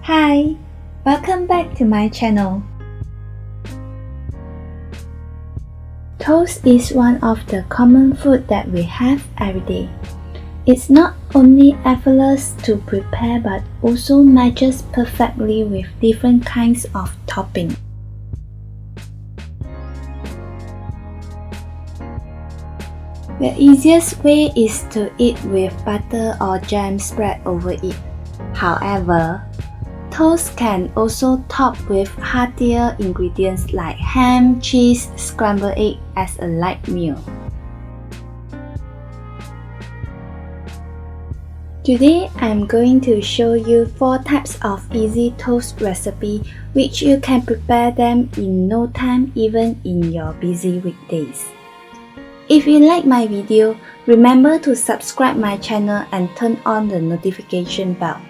Hi, welcome back to my channel. Toast is one of the common food that we have every day. It's not only effortless to prepare but also matches perfectly with different kinds of topping. The easiest way is to eat with butter or jam spread over it. However, toast can also top with heartier ingredients like ham, cheese, scrambled egg as a light meal. Today, I'm going to show you 4 types of easy toast recipe which you can prepare them in no time even in your busy weekdays. If you like my video, remember to subscribe my channel and turn on the notification bell.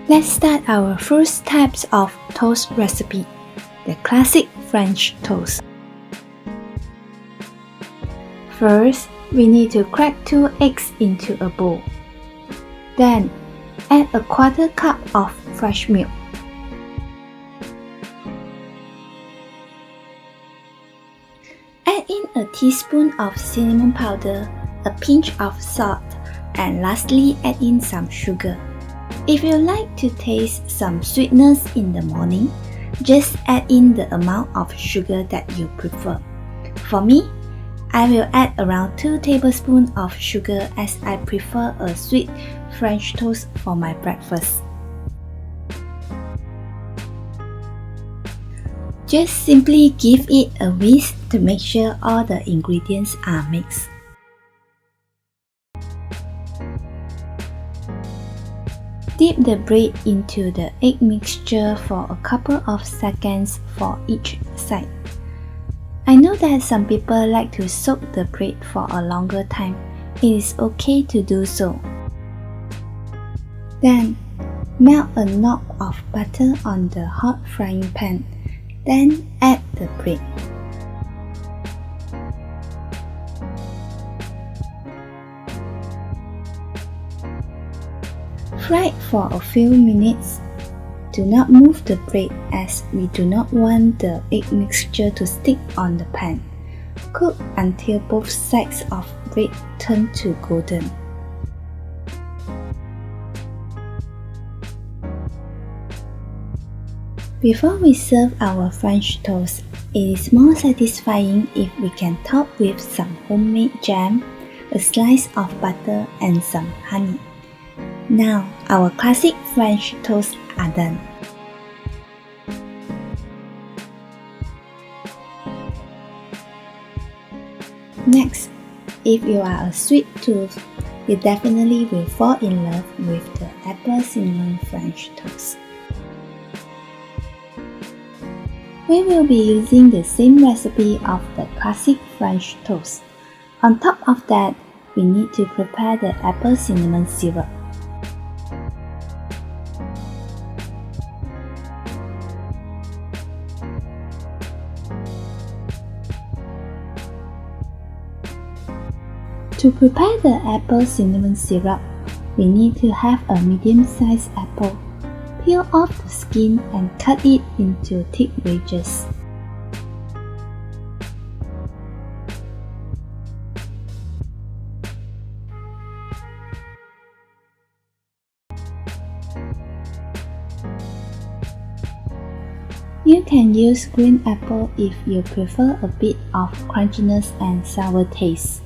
Let's start our first types of toast recipe, the classic French toast. First, we need to crack 2 eggs into a bowl. Then, add a 1/4 cup of fresh milk. Add in a teaspoon of cinnamon powder, a pinch of salt, and lastly add in some sugar. If you like to taste some sweetness in the morning, just add in the amount of sugar that you prefer. For me, I will add around 2 tablespoons of sugar as I prefer a sweet French toast for my breakfast. Just simply give it a whisk to make sure all the ingredients are mixed. Dip the bread into the egg mixture for a couple of seconds for each side. I know that some people like to soak the bread for a longer time. It is okay to do so. Then, melt a knob of butter on the hot frying pan. Then add the bread. Fry it for a few minutes. Do not move the bread as we do not want the egg mixture to stick on the pan. Cook until both sides of bread turn to golden. Before we serve our French toast, it is more satisfying if we can top with some homemade jam, a slice of butter, and some honey. Now, our classic French toast are done. Next, if you are a sweet tooth, you definitely will fall in love with the apple cinnamon French toast. We will be using the same recipe of the classic French toast. On top of that, we need to prepare the apple cinnamon syrup. To prepare the apple cinnamon syrup, we need to have a medium-sized apple. Peel off the skin and cut it into thick wedges. You can use green apple if you prefer a bit of crunchiness and sour taste.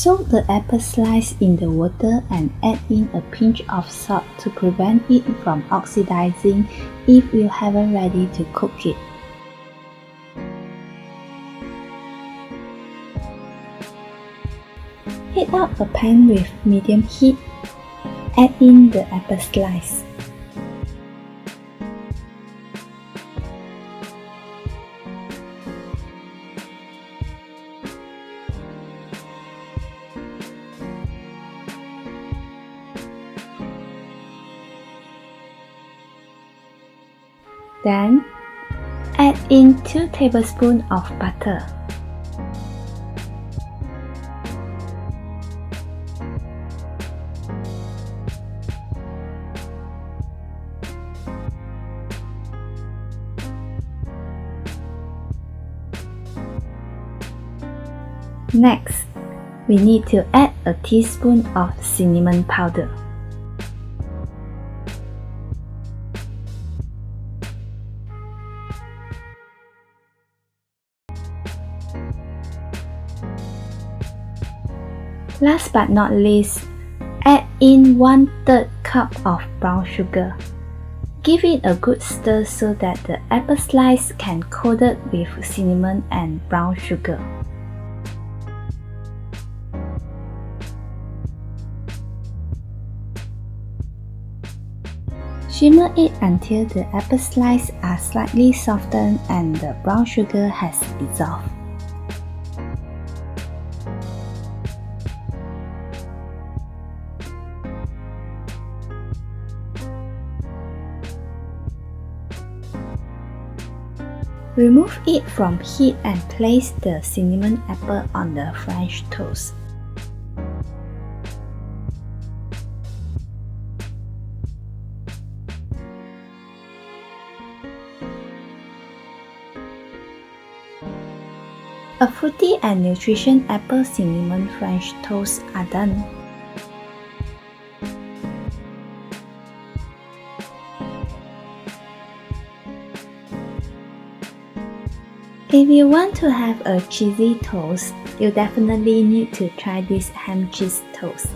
Soak the apple slice in the water and add in a pinch of salt to prevent it from oxidizing if you haven't ready to cook it. Heat up a pan with medium heat. Add in the apple slice. Then, add in 2 tablespoons of butter. Next, we need to add a teaspoon of cinnamon powder. Last but not least, add in 1/3 cup of brown sugar. Give it a good stir so that the apple slice can coat it with cinnamon and brown sugar. Simmer it until the apple slices are slightly softened and the brown sugar has dissolved. Remove it from heat and place the cinnamon apple on the French toast. A fruity and nutritious apple cinnamon French toast are done. If you want to have a cheesy toast, you definitely need to try this ham cheese toast.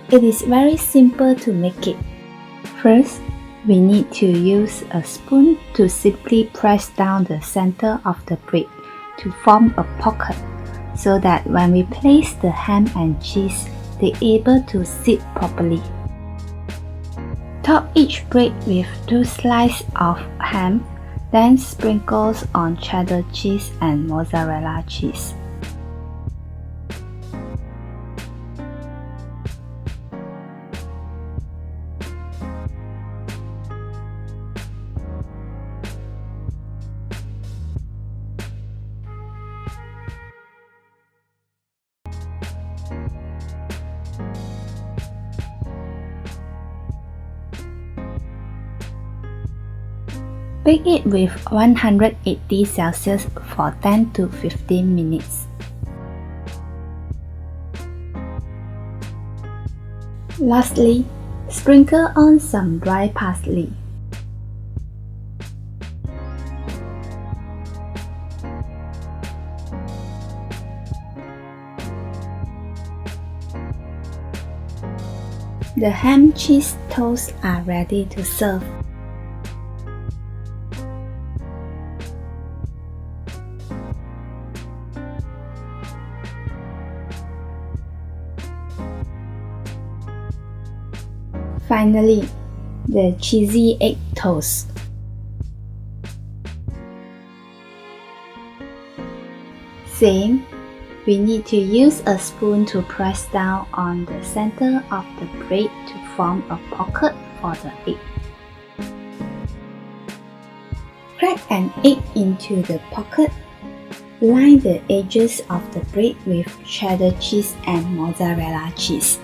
It is very simple to make it. First, we need to use a spoon to simply press down the center of the bread to form a pocket so that when we place the ham and cheese, they're able to sit properly. Top each bread with 2 slices of ham, then sprinkles on cheddar cheese and mozzarella cheese. Bake it with 180 Celsius for 10 to 15 minutes. Lastly, sprinkle on some dry parsley. The ham cheese toast are ready to serve. Finally, the cheesy egg toast. Same, we need to use a spoon to press down on the center of the bread to form a pocket for the egg. Crack an egg into the pocket. Line the edges of the bread with cheddar cheese and mozzarella cheese.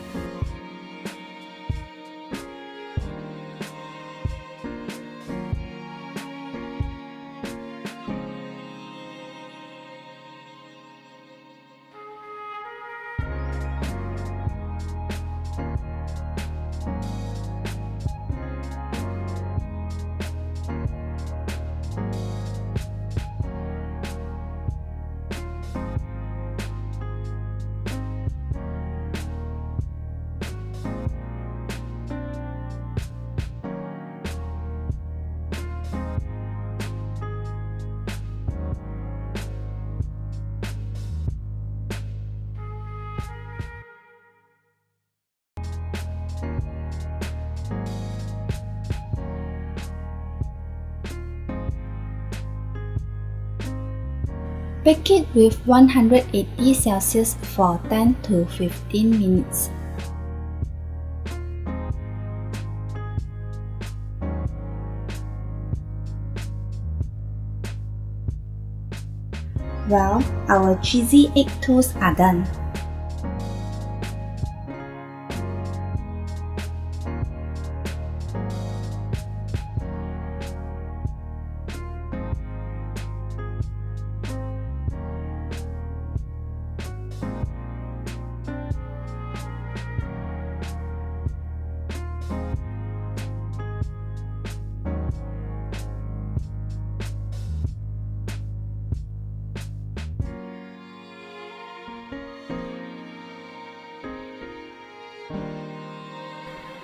Bake it with 180 Celsius for 10 to 15 minutes. Well, our cheesy egg toasts are done.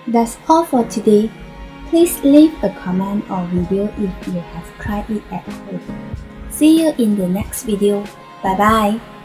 That's all for today. Please leave a comment or review if you have tried it at home. See you in the next video. Bye bye.